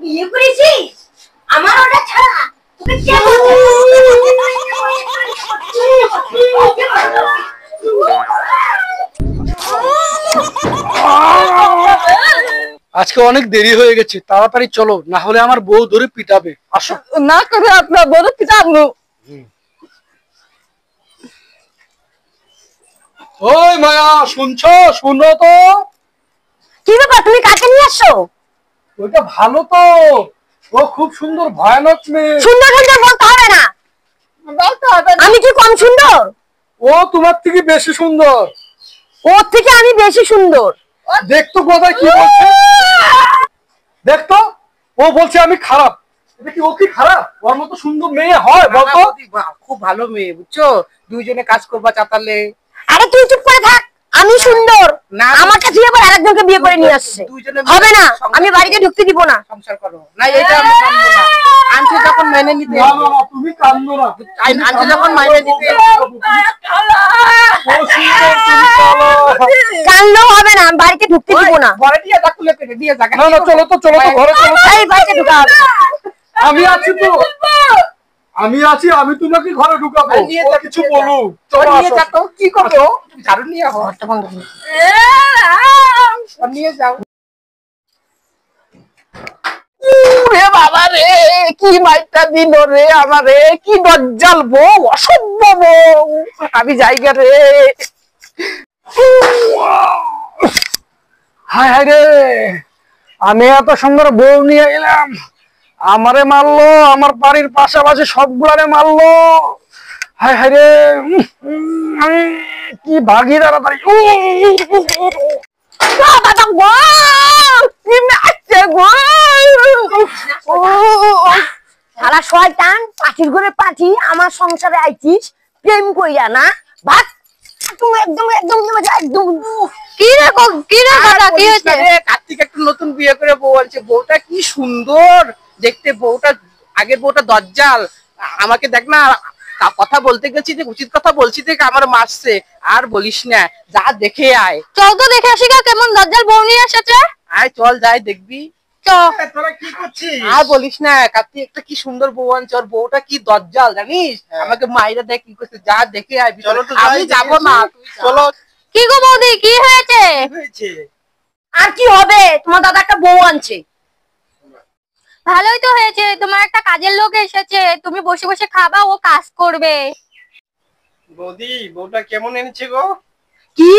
বিয়ে করেছিস আমার ওটা ছাড়া তোকে কে আজকে অনেক দেরি হয়ে গেছে, তাড়াতাড়ি চলো, না হলে আমার বউ ধরে পিটাবে। আসো। না করে আপনার বউ পিটাবো। ওই মায়া, শুনছো? শুনো তো। কি ব্যাপার, তুমি কাকে নিয়ে আসছো? ওইটা ভালো তো, ও খুব সুন্দর, ভয়ানক মেয়ে। সুন্দর সুন্দর বলতে হবে না, আমি কি কম সুন্দর? ও তোমার থেকে বেশি সুন্দর। ওর থেকে আমি বেশি সুন্দর। দেখতো কোথায় কি বলছে, দেখতো। ও বলছে আমি খারাপ। এটা কি ও কি খারাপ? ওর মতো সুন্দর মেয়ে হয় বলতো? খুব ভালো মেয়ে, বুঝছো? দুইজনে কাজ করবা চাতালে। আরে তুই চুপ করে থাক, আমি সুন্দর না, আমার কাছে আবার আরেকজনকে বিয়ে করে নিয়ে আসছে। হবে না, আমি বাড়িতে ঢুকতে দিব না। সংসার করো না, এটা আমি মানবো না। আনছে যখন মেনে নিতে, না না, তুমি কাঁদো না। আনছে যখন মেনে নিতে, কান্নাও হবে না, আমি বাড়িতে ঢুকতে দিব না। ঘরে দিয়ে যা, খুলে পেটে দিয়ে যা। না না, চলো তো, চলো তো, ঘরে চলো। এই বাড়িতে ঢুকা হবে না। আমি আছি তো, আমি আছি, আমি তোমাকে ঘরে ঢুকাবো। ও কিছু বলুক, চলো নিয়ে আসো। যা তো, কি করবে ও? ঝাড়ু নিয়ে আহ, ঘরটা বন্ধ করে নিয়ে যাও। রে বাবা রে, কি মাইটা দিল রে আমারে, কি দজ্জাল বউ, অসভ্য বউ। আমি জায়গা রে। হায় হায় রে, আমি এত সুন্দর বউ নিয়ে গেলাম, আমারে মারলো, আমার বাড়ির পাশাপাশি সবগুলারে মারলো। হায় হায় রে, কি ভাগি তাড়াতাড়ি। শালা শয়তান, পাখির ঘরে পাখি, আমার সংসারে আইছিস প্রেম কইরা না? ভাগ একদম একদম একদম একদম। কি রে কথা, কি হয়েছে? কার্তিক একটা নতুন বিয়ে করে বউ আনছে, বউটা কি সুন্দর দেখতে। বউটা, আগের বউটা দজ্জাল। আমাকে দেখ না, কথা বলতে গেছি, যে উচিত কথা বলছি থেকে আমার মারছে। আর বলিস না, যা দেখে আয়। চল তো দেখে আসি কেমন দজ্জাল বউ নিয়ে এসেছে। আয় চল, যাই দেখবি। তোরা কি করছিস? আর বলিস না, কার্তিক একটা কি সুন্দর বউ আনছে, ওর বউটা কি দজ্জাল জানিস। আমাকে মাইরা দেখ কি করছে, যা দেখে আয়। আমি যাবো না, চলো। কি গো বৌদি, কি হয়েছে? আর কি হবে, তোমার দাদা একটা বউ আনছে। ভালোই তো হয়েছে, তোমার একটা কাজের লোক এসেছে, তুমি বসে বসে খাবা, ও কাজ করবে। বৌদি, বউটা কেমন এনেছে গো? কি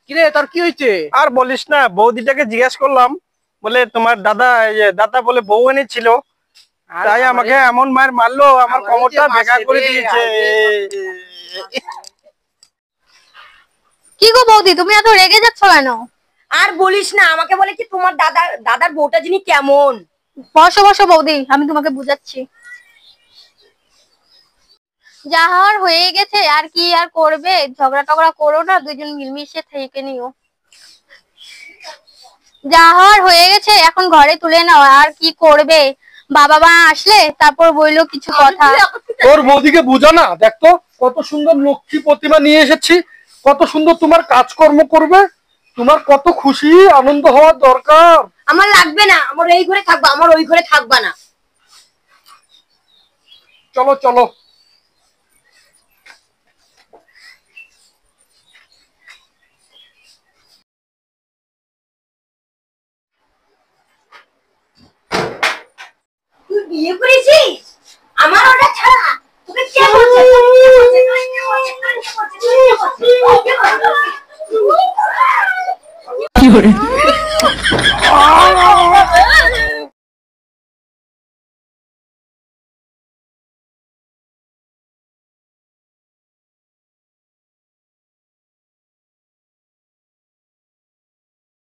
কিরে, তোর কি হয়েছে? আর বলিস না, বৌদিটাকে জিজ্ঞাসা করলাম, বলে তোমার দাদা, দাদা বলে বউ এনেছিল, তাই আমাকে এমন মার মারলো, আমার কোমরটা ভেঙা করে দিয়েছে। কি গো বৌদি, তুমি এত রেগে যাচ্ছ কেন? আর বলিস না, আমাকে বলে কি তোমার দাদার বউটা যিনি কেমন। বসো বসো বৌদি, আমি তোমাকে বুঝাচ্ছি। যা হওয়ার হয়ে গেছে, আর কি আর করবে, ঝগড়া টগড়া করো না, দুইজন মিলমিশে থেকে নিও। যা হওয়ার হয়ে গেছে, এখন ঘরে তুলে নাও, আর কি করবে। বাবা মা আসলে তারপর বইলো কিছু কথা। তোর বৌদিকে বুঝা না, দেখতো কত সুন্দর লক্ষ্মী প্রতিমা নিয়ে এসেছি, কত সুন্দর তোমার কাজকর্ম করবে, তোমার কত খুশি আনন্দ হওয়ার দরকার। আমার লাগবে না, আমার এই ঘরে থাকবা, আমার ওই ঘরে থাকবা না। চলো চলো। তুই বিয়ে করেছিস আমার ওটা ছাড়া তোকে কে বলছে?